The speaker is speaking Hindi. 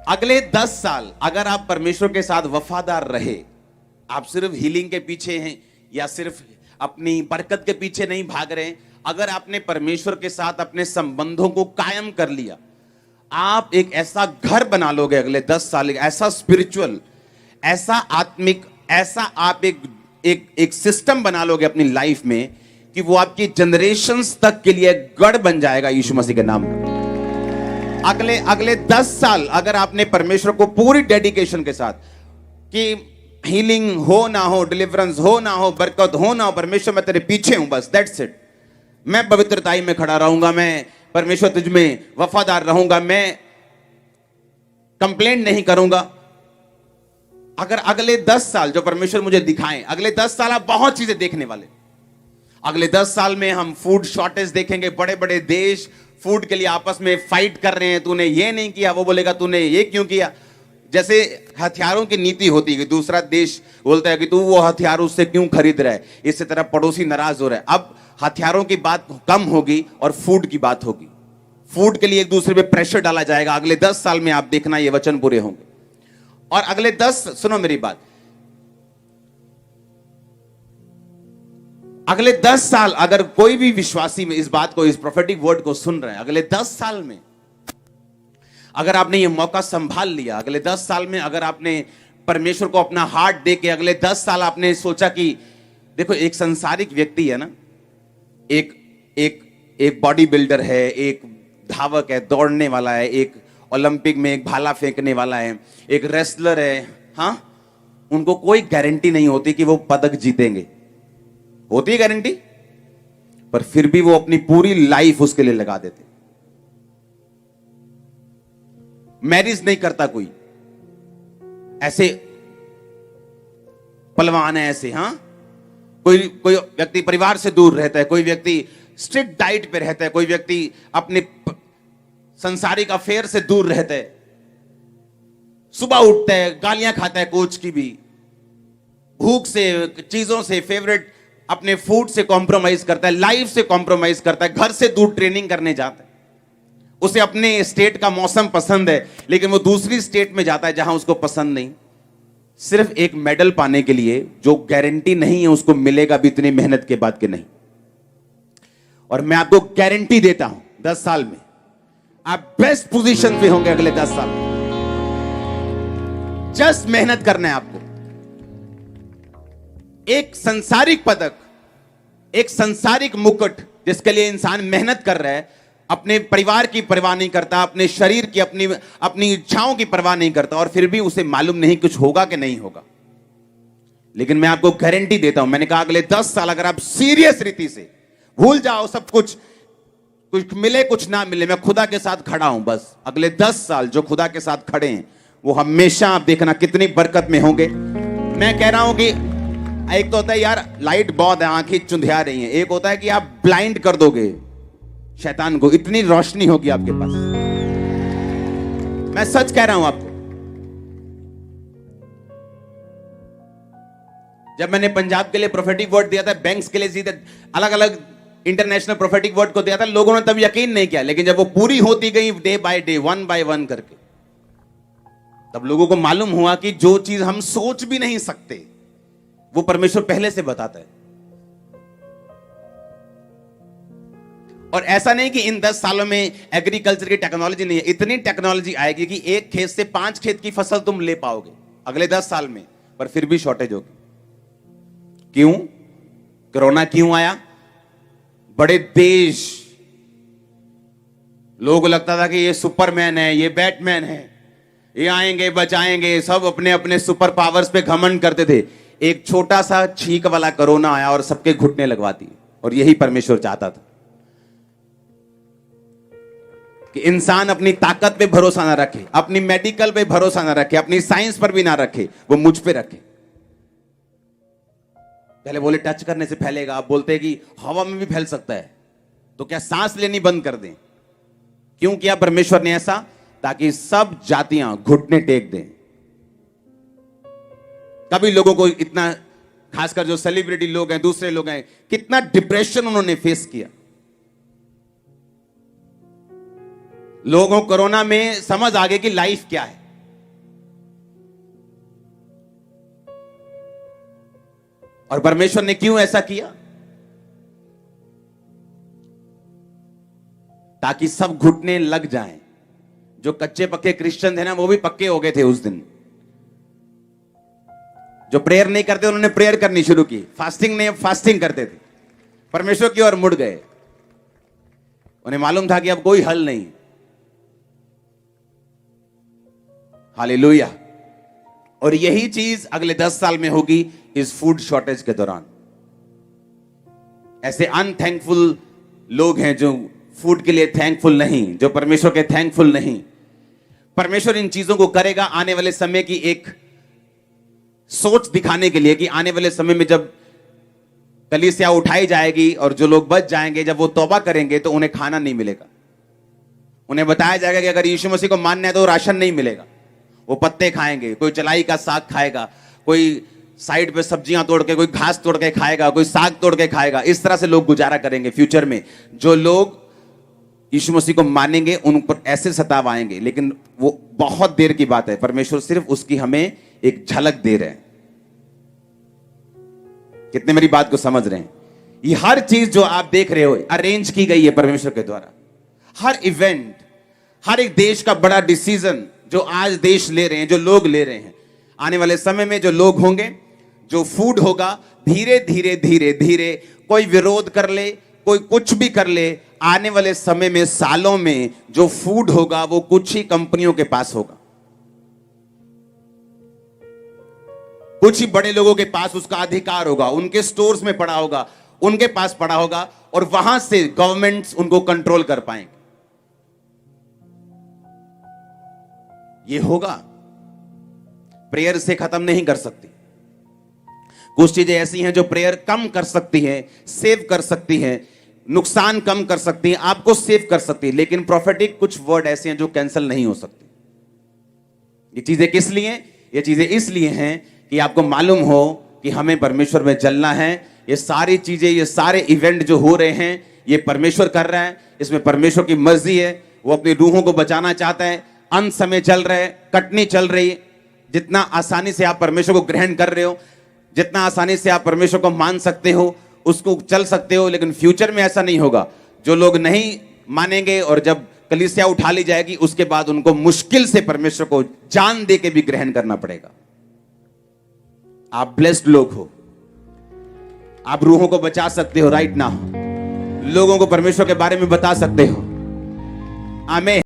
अगले 10 साल अगर आप परमेश्वर के साथ वफादार रहे, आप सिर्फ हीलिंग के पीछे हैं या सिर्फ अपनी बरकत के पीछे नहीं भाग रहे हैं, अगर आपने परमेश्वर के साथ अपने संबंधों को कायम कर लिया, आप एक ऐसा घर बना लोगे अगले 10 साल, ऐसा स्पिरिचुअल, ऐसा आत्मिक, ऐसा आप एक सिस्टम बना लोगे अपनी लाइफ में कि वो आपकी जनरेशंस तक के लिए गढ़ बन जाएगा यीशु मसीह के नाम पर। अगले 10 साल अगर आपने परमेश्वर को पूरी डेडिकेशन के साथ, कि हीलिंग हो ना हो, डिलीवरेंस हो ना हो, बरकत हो ना हो, परमेश्वर मैं तेरे पीछे हूं, बस दैट्स इट, मैं पवित्रताई में खड़ा रहूंगा, मैं परमेश्वर तुझ में वफादार रहूंगा, मैं कंप्लेंट नहीं करूंगा। अगर अगले 10 साल जो परमेश्वर मुझे दिखाएं, अगले 10 साल आप बहुत चीजें देखने वाले। अगले 10 साल में हम फूड शॉर्टेज देखेंगे, बड़े बड़े देश फूड के लिए आपस में फाइट कर रहे हैं, तूने ये नहीं किया, वो बोलेगा तूने ये क्यों किया। जैसे हथियारों की नीति होती है कि दूसरा देश बोलता है कि तू वो हथियार उससे क्यों खरीद रहा है, इससे तेरा पड़ोसी नाराज हो रहा है। अब हथियारों की बात कम होगी और फूड की बात होगी। फूड के लिए एक दूसरे पे प्रेशर डाला जाएगा। अगले 10 साल में आप देखना ये वचन पूरे होंगे। और अगले 10, सुनो मेरी बात, अगले 10 साल अगर कोई भी विश्वासी में इस बात को, इस प्रोफेटिक वर्ड को सुन रहे हैं, अगले 10 साल में अगर आपने ये मौका संभाल लिया, अगले 10 साल में अगर आपने परमेश्वर को अपना हार्ट दे के, अगले 10 साल आपने सोचा कि देखो एक संसारिक व्यक्ति है ना, एक बॉडी बिल्डर है, एक धावक है, दौड़ने वाला है, एक ओलंपिक में एक भाला फेंकने वाला है, एक रेसलर है, हाँ, उनको कोई गारंटी नहीं होती कि वो पदक जीतेंगे। होती है गारंटी, पर फिर भी वो अपनी पूरी लाइफ उसके लिए लगा देते। मैरिज नहीं करता कोई, ऐसे पहलवान है ऐसे, हाँ, कोई व्यक्ति परिवार से दूर रहता है, कोई व्यक्ति स्ट्रिक्ट डाइट पे रहता है, कोई व्यक्ति अपने संसारिक अफेयर से दूर रहता है, सुबह उठता है, गालियां खाता है कोच की भी, भूख से, चीजों से, फेवरेट अपने फूड से कॉम्प्रोमाइज करता है, लाइफ से कॉम्प्रोमाइज करता है, घर से दूर ट्रेनिंग करने जाता है। उसे अपने स्टेट का मौसम पसंद है लेकिन वो दूसरी स्टेट में जाता है जहां उसको पसंद नहीं, सिर्फ एक मेडल पाने के लिए, जो गारंटी नहीं है उसको मिलेगा भी इतनी मेहनत के बाद के नहीं। और मैं आपको गारंटी देता हूं 10 साल में आप बेस्ट पोजीशन पे होंगे। अगले 10 साल जस्ट मेहनत करना है आपको। एक संसारिक पदक, एक संसारिक मुकुट जिसके लिए इंसान मेहनत कर रहा है, अपने परिवार की परवाह नहीं करता, अपने शरीर की, अपनी इच्छाओं की परवाह नहीं करता, और फिर भी उसे मालूम नहीं कुछ होगा कि नहीं होगा। लेकिन मैं आपको गारंटी देता हूं, मैंने कहा अगले 10 साल अगर आप सीरियस रीति से, भूल जाओ सब कुछ, कुछ मिले कुछ ना मिले, मैं खुदा के साथ खड़ा हूं, बस अगले 10 साल जो खुदा के साथ खड़े हैं वो हमेशा आप देखना कितनी बरकत में होंगे। मैं कह रहा हूं कि एक तो होता है यार लाइट बहुत है, आंखें चुंधिया रही हैं, एक होता है कि आप ब्लाइंड कर दोगे शैतान को, इतनी रोशनी होगी आपके पास। मैं सच कह रहा हूं आपको। जब मैंने पंजाब के लिए प्रोफेटिक वर्ड दिया था, बैंक्स के लिए सीधे अलग अलग इंटरनेशनल प्रोफेटिक वर्ड को दिया था, लोगों ने तब यकीन नहीं किया, लेकिन जब वो पूरी होती गई डे बाय डे, 1 बाय 1 करके, तब लोगों को मालूम हुआ कि जो चीज हम सोच भी नहीं सकते वो परमेश्वर पहले से बताता है। और ऐसा नहीं कि इन 10 सालों में एग्रीकल्चर की टेक्नोलॉजी नहीं है, इतनी टेक्नोलॉजी आएगी कि एक खेत से 5 खेत की फसल तुम ले पाओगे अगले 10 साल में, पर फिर भी शॉर्टेज होगी। क्यों? कोरोना क्यों आया? बड़े देश, लोगों को लगता था कि ये सुपरमैन है, ये बैटमैन है, ये आएंगे बचाएंगे, सब अपने अपने सुपर पावर्स पे घमंड करते थे। एक छोटा सा छींक वाला कोरोना आया और सबके घुटने लगवा दिए। और यही परमेश्वर चाहता था कि इंसान अपनी ताकत पे भरोसा ना रखे, अपनी मेडिकल पे भरोसा ना रखे, अपनी साइंस पर भी ना रखे, वो मुझ पे रखे। पहले बोले टच करने से फैलेगा, आप बोलते हैं कि हवा में भी फैल सकता है, तो क्या सांस लेनी बंद कर दें? क्यों किया परमेश्वर ने ऐसा? ताकि सब जातियां घुटने टेक दें। कभी लोगों को इतना, खासकर जो सेलिब्रिटी लोग हैं, दूसरे लोग हैं, कितना डिप्रेशन उन्होंने फेस किया। लोगों कोरोना में समझ आ गई कि लाइफ क्या है। और परमेश्वर ने क्यों ऐसा किया? ताकि सब घुटने लग जाएं। जो कच्चे पक्के क्रिश्चियन थे ना, वो भी पक्के हो गए थे उस दिन। जो प्रेयर नहीं करते उन्होंने प्रेयर करनी शुरू की, फास्टिंग नहीं, अब फास्टिंग करते थे, परमेश्वर की ओर मुड़ गए। उन्हें मालूम था कि अब कोई हल नहीं। हालेलुया। और यही चीज अगले 10 साल में होगी इस फूड शॉर्टेज के दौरान। ऐसे अनथैंकफुल लोग हैं जो फूड के लिए थैंकफुल नहीं, जो परमेश्वर के थैंकफुल नहीं। परमेश्वर इन चीजों को करेगा आने वाले समय की एक सोच दिखाने के लिए कि आने वाले समय में जब कलीसिया उठाई जाएगी और जो लोग बच जाएंगे, जब वो तौबा करेंगे तो उन्हें खाना नहीं मिलेगा। उन्हें बताया जाएगा कि अगर यीशु मसीह को मानना है तो राशन नहीं मिलेगा, वो पत्ते खाएंगे, कोई चलाई का साग खाएगा, कोई साइड पे सब्जियां तोड़ के, कोई घास तोड़ के खाएगा, कोई साग तोड़ के खाएगा। इस तरह से लोग गुजारा करेंगे फ्यूचर में। जो लोग यीशु मसीह को मानेंगे उन पर ऐसे सताव आएंगे, लेकिन वो बहुत देर की बात है। परमेश्वर सिर्फ उसकी हमें एक झलक दे रहे हैं। कितने मेरी बात को समझ रहे हैं? ये हर चीज जो आप देख रहे हो अरेंज की गई है परमेश्वर के द्वारा। हर इवेंट, हर एक देश का बड़ा डिसीजन जो आज देश ले रहे हैं, जो लोग ले रहे हैं, आने वाले समय में जो लोग होंगे, जो फूड होगा, धीरे धीरे धीरे धीरे, कोई विरोध कर ले, कोई कुछ भी कर ले, आने वाले समय में सालों में जो फूड होगा वो कुछ ही कंपनियों के पास होगा, कुछ ही बड़े लोगों के पास उसका अधिकार होगा, उनके स्टोर्स में पड़ा होगा, उनके पास पड़ा होगा, और वहां से गवर्नमेंट्स उनको कंट्रोल कर पाएंगे। ये होगा। प्रेयर से खत्म नहीं कर सकती। कुछ चीजें ऐसी हैं जो प्रेयर कम कर सकती है, सेव कर सकती है, नुकसान कम कर सकती है, आपको सेव कर सकती है। लेकिन प्रोफेटिक कुछ वर्ड ऐसे हैं जो कैंसिल नहीं हो सकते। ये चीजें किस लिए? ये चीजें इसलिए हैं कि आपको मालूम हो कि हमें परमेश्वर में चलना है। ये सारी चीजें, ये सारे इवेंट जो हो रहे हैं, ये परमेश्वर कर रहा है। इसमें परमेश्वर की मर्जी है। वो अपनी रूहों को बचाना चाहता है। अंत समय चल रहा है, कटनी चल रही है। जितना आसानी से आप परमेश्वर को ग्रहण कर रहे हो, जितना आसानी से आप परमेश्वर को मान सकते हो, उसको चल सकते हो। लेकिन फ्यूचर में ऐसा नहीं होगा। जो लोग नहीं मानेंगे और जब कलीसिया उठा ली जाएगी, उसके बाद उनको मुश्किल से परमेश्वर को जान दे के भी ग्रहण करना पड़ेगा। आप ब्लेस्ड लोग हो। आप रूहों को बचा सकते हो राइट नाउ। लोगों को परमेश्वर के बारे में बता सकते हो। आमीन।